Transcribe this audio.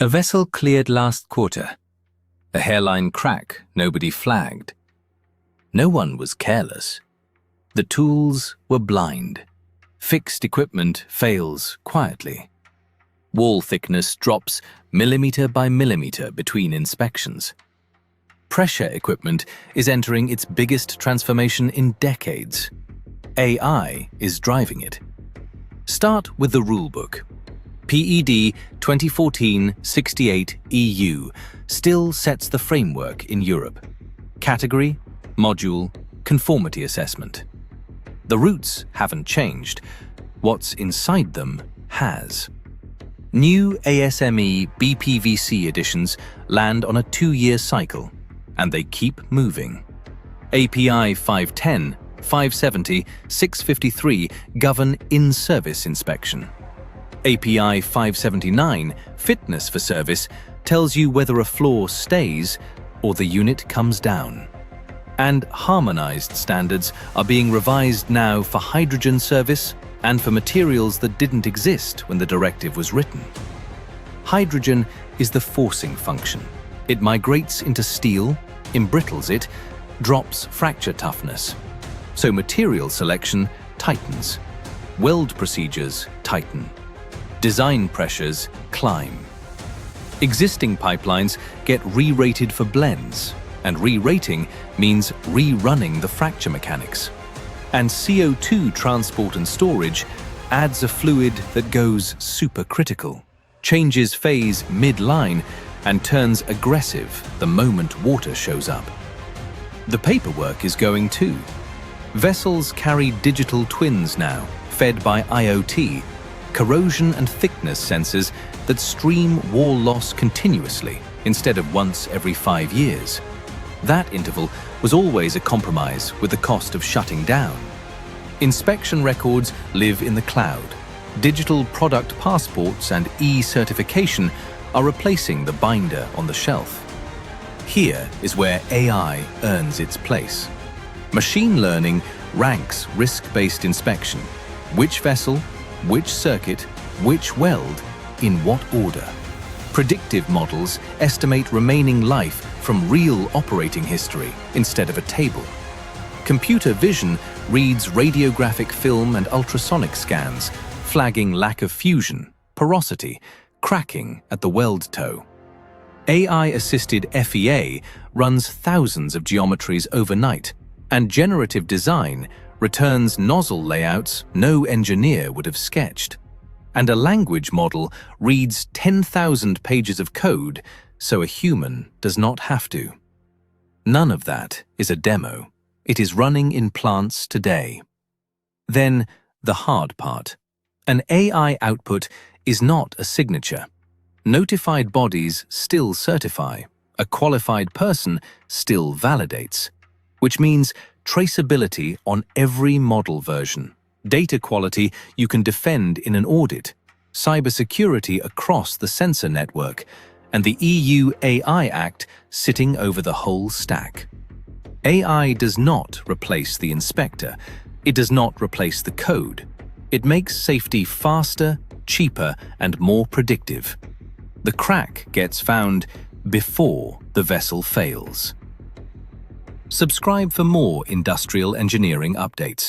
A vessel cleared last quarter. A hairline crack nobody flagged. No one was careless. The tools were blind. Fixed equipment fails quietly. Wall thickness drops millimeter by millimeter between inspections. Pressure equipment is entering its biggest transformation in decades. AI is driving it. Start with the rulebook. PED 2014-68 EU still sets the framework in Europe. Category, module, conformity assessment. The roots haven't changed. What's inside them has. New ASME BPVC editions land on a 2-year cycle, and they keep moving. API 510, 570, 653 govern in-service inspection. API 579, fitness for service, tells you whether a floor stays or the unit comes down. And harmonized standards are being revised now for hydrogen service and for materials that didn't exist when the directive was written. Hydrogen is the forcing function. It migrates into steel, embrittles it, drops fracture toughness. So material selection tightens. Weld procedures tighten. Design pressures climb. Existing pipelines get re-rated for blends, and re-rating means rerunning the fracture mechanics. And CO2 transport and storage adds a fluid that goes supercritical, changes phase mid-line, and turns aggressive the moment water shows up. The paperwork is going too. Vessels carry digital twins now, fed by IoT, corrosion and thickness sensors that stream wall loss continuously instead of once every 5 years. That interval was always a compromise with the cost of shutting down. Inspection records live in the cloud. Digital product passports and e-certification are replacing the binder on the shelf. Here is where AI earns its place. Machine learning ranks risk-based inspection. Which vessel, which circuit, which weld, in what order. Predictive models estimate remaining life from real operating history instead of a table. Computer vision reads radiographic film and ultrasonic scans, flagging lack of fusion, porosity, cracking at the weld toe. AI-assisted FEA runs thousands of geometries overnight, and generative design returns nozzle layouts no engineer would have sketched. And a language model reads 10,000 pages of code so a human does not have to. None of that is a demo. It is running in plants today. Then, the hard part. An AI output is not a signature. Notified bodies still certify. A qualified person still validates. Which means traceability on every model version. Data quality you can defend in an audit. Cybersecurity across the sensor network. And the EU AI Act sitting over the whole stack. AI does not replace the inspector. It does not replace the code. It makes safety faster, cheaper, and more predictive. The crack gets found before the vessel fails. Subscribe for more industrial engineering updates.